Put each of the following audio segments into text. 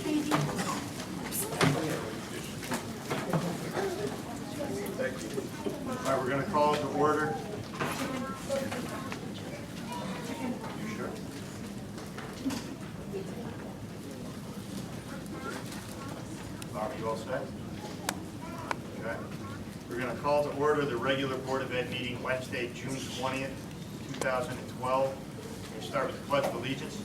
baby. Thank you. All right, we're going to call to order. You sure? Bob, you all set? Okay. We're going to call to order the regular Board of Ed meeting Wednesday, June 20th, 2012. We'll start with the Pledge of Allegiance.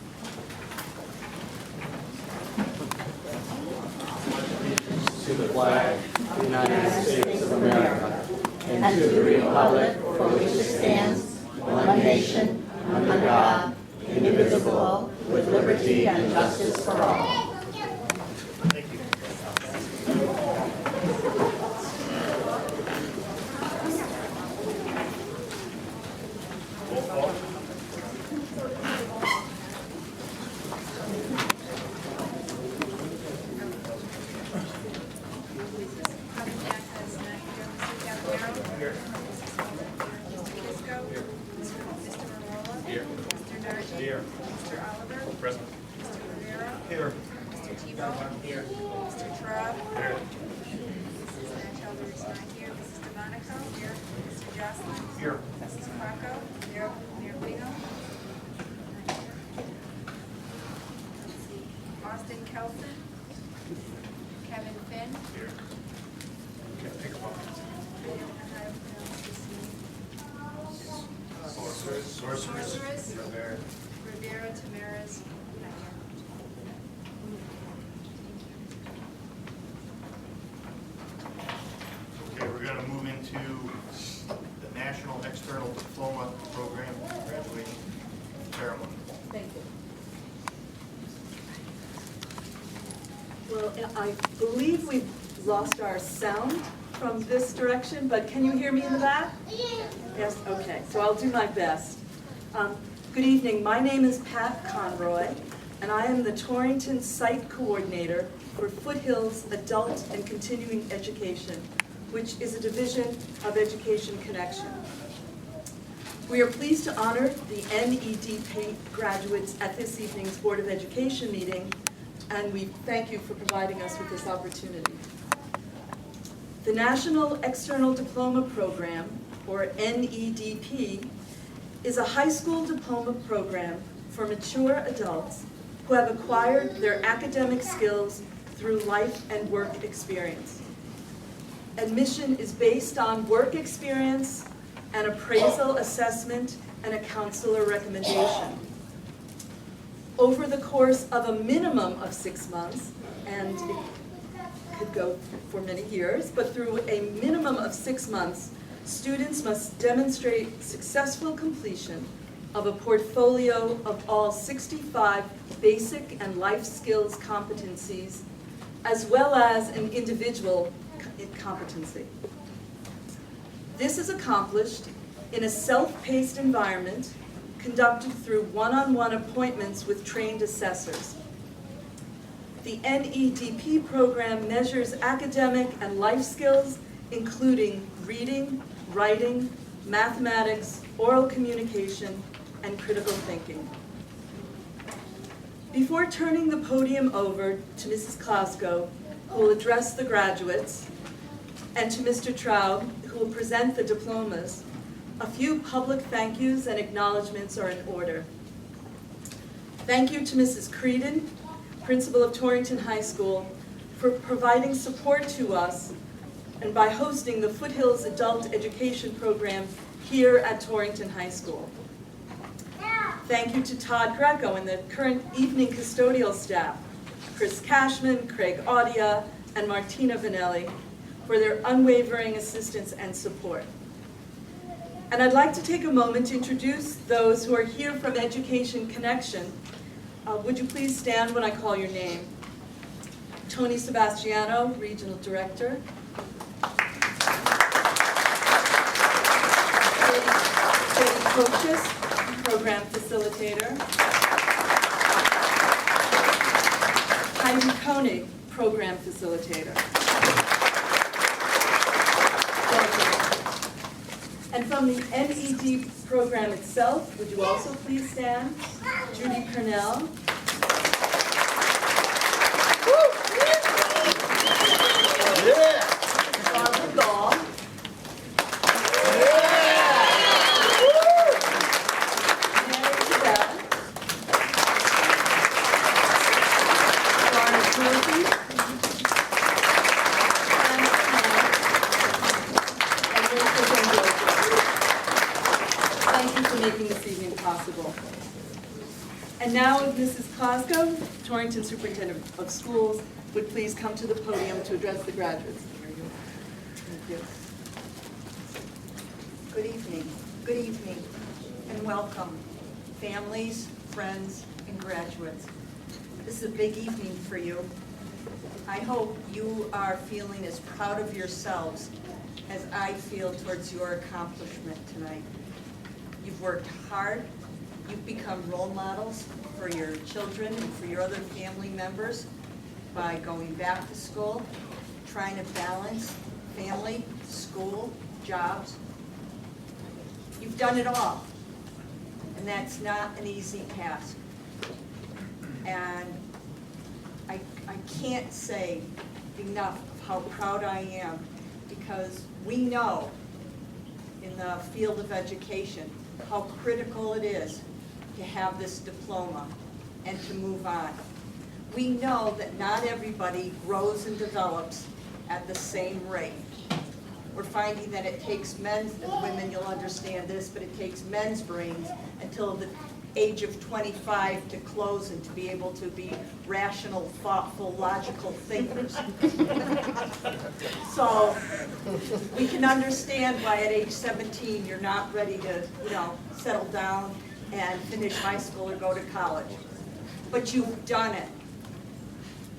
To the flag of the United States of America and to the republic for which it stands, one nation, under God, indivisible, with liberty and justice for all. Thank you. Roll call. Here. Mr. Oliver. Present. Mr. Rivera. Here. Mr. Tebow. Here. Mr. Traub. Here. Mrs. Batchelder is not here. Mrs. DeMonico. Here. Mr. Jocelyn. Here. Mrs. Crocco. Here. Mayor Bingham. Not here. Let's see. Austin Kelson. Kevin Finn. Here. Take a vote. I don't know how to pronounce his name. Sorceress. Rivera. Rivera Tamarez. Not here. Okay, we're going to move into the National External Diploma Program graduation ceremony. Thank you. Well, I believe we've lost our sound from this direction, but can you hear me in the back? Yes, okay, so I'll do my best. Good evening, my name is Pat Conroy, and I am the Torrington Site Coordinator for Foothills Adult and Continuing Education, which is a division of Education Connection. We are pleased to honor the NEDP graduates at this evening's Board of Education meeting, and we thank you for providing us with this opportunity. The National External Diploma Program, or NEDP, is a high school diploma program for mature adults who have acquired their academic skills through life and work experience. Admission is based on work experience, an appraisal assessment, and a counselor recommendation. Over the course of a minimum of 6 months, and it could go for many years, but through a minimum of 6 months, students must demonstrate successful completion of a portfolio of all 65 basic and life skills competencies, as well as an individual competency. This is accomplished in a self-paced environment conducted through one-on-one appointments with trained assessors. The NEDP program measures academic and life skills, including reading, writing, mathematics, oral communication, and critical thinking. Before turning the podium over to Mrs. Klasko, who will address the graduates, and to Mr. Traub, who will present the diplomas, a few public thank yous and acknowledgements are in order. Thank you to Mrs. Creedon, principal of Torrington High School, for providing support to us and by hosting the Foothills Adult Education Program here at Torrington High School. Thank you to Todd Greco and the current evening custodial staff, Chris Cashman, Craig Audia, and Martina Vanelli, for their unwavering assistance and support. And I'd like to take a moment to introduce those who are here from Education Connection. Would you please stand when I call your name? Tony Sebastiano, Regional Director. Katie Kochis, Program Facilitator. Heidi Koenig, Program Facilitator. And from the NED program itself, would you also please stand? Judy Purnell. Dorothy. And Rachel D'Ambrosio. Thank you for making this evening possible. And now, if Mrs. Klasko, Torrington Superintendent of Schools, would please come to the podium to address the graduates. Thank you. Good evening, and welcome, families, friends, and graduates. This is a big evening for you. I hope you are feeling as proud of yourselves as I feel towards your accomplishment tonight. You've worked hard, you've become role models for your children and for your other family members by going back to school, trying to balance family, school, jobs. You've done it all, and that's not an easy task. And I can't say enough of how proud I am, because we know in the field of education how critical it is to have this diploma and to move on. We know that not everybody grows and develops at the same rate. We're finding that it takes men's, and women, you'll understand this, but it takes men's brains until the age of 25 to close and to be able to be rational, thoughtful, logical thinkers. So we can understand why at age 17 you're not ready to, settle down and finish high school or go to college. But you've done it.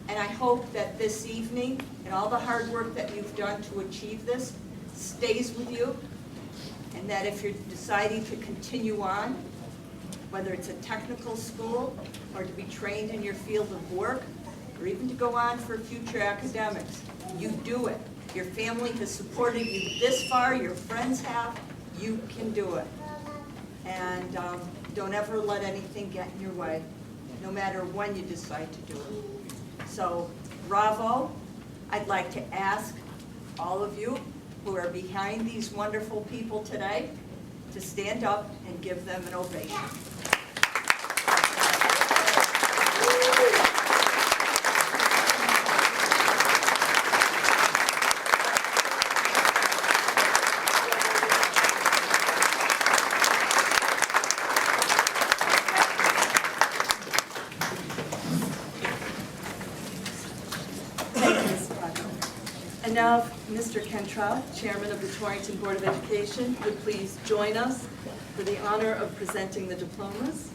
And I hope that this evening and all the hard work that you've done to achieve this stays with you, and that if you're deciding to continue on, whether it's a technical school or to be trained in your field of work, or even to go on for future academics, you do it. Your family has supported you this far, your friends have, you can do it. And don't ever let anything get in your way, no matter when you decide to do it. So, bravo. I'd like to ask all of you who are behind these wonderful people today to stand up and give them an ovation. And now, Mr. Kentrout, Chairman of the Torrington Board of Education, would please join us for the honor of presenting the diplomas.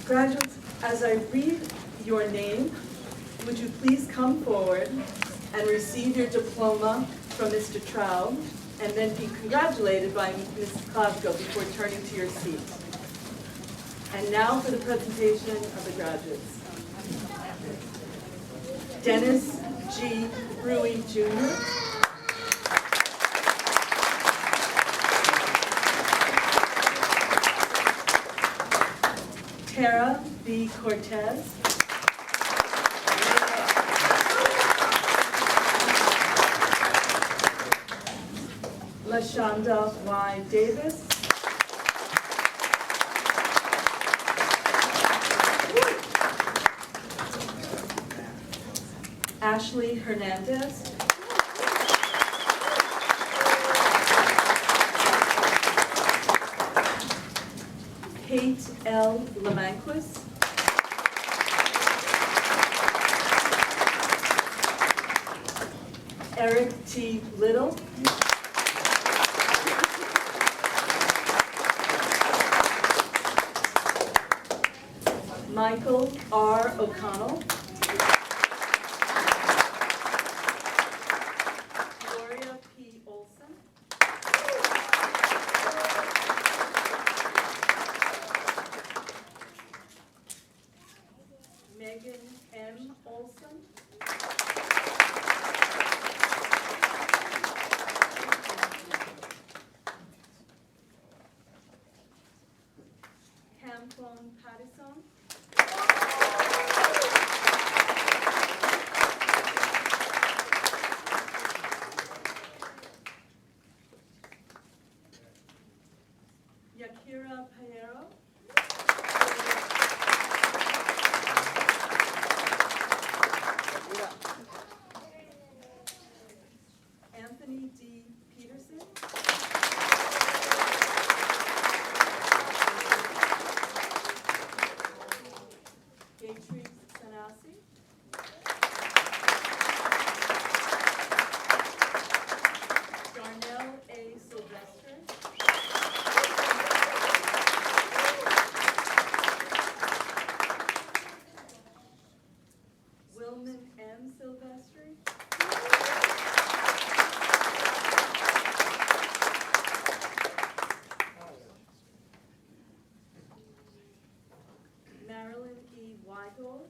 Graduates, as I read your name, would you please come forward and receive your diploma from Mr. Traub, and then be congratulated by Mrs. Klasko before turning to your seats. And now for the presentation of the graduates. Dennis G. Ruey Jr. Tara B. Cortez. LaShonda Y. Davis. Ashley Hernandez. Kate L. Lamanquis. Eric T. Little. Michael R. O'Connell. Gloria P. Olson. Megan M. Olson. Campon Pattison. Kim Silvestri. Marilyn E. Weigel.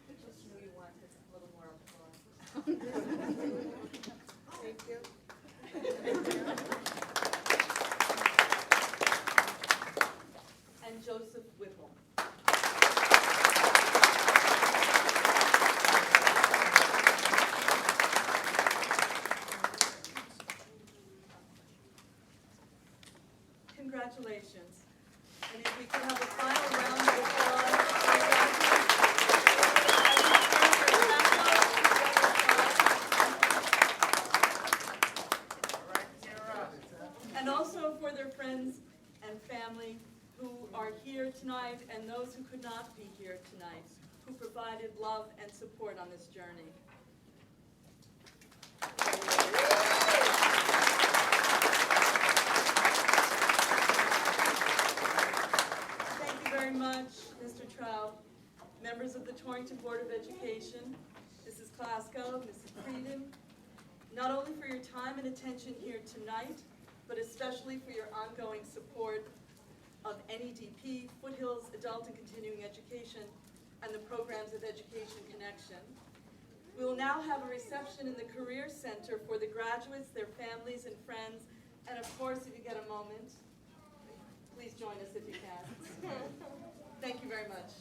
Just knew you wanted a little more applause. Thank you. And Joseph Whipple. Congratulations. And if we could have a final round of applause. And also for their friends and family who are here tonight and those who could not be here tonight, who provided love and support on this journey. Thank you very much, Mr. Trout, members of the Torrington Board of Education, Mrs. Klasko, Mrs. Creedon, not only for your time and attention here tonight, but especially for your ongoing support of NEDP, Foothills Adult and Continuing Education, and the programs of Education Connection. We will now have a reception in the Career Center for the graduates, their families and friends, and of course, if you get a moment, please join us if you can. Thank you very much.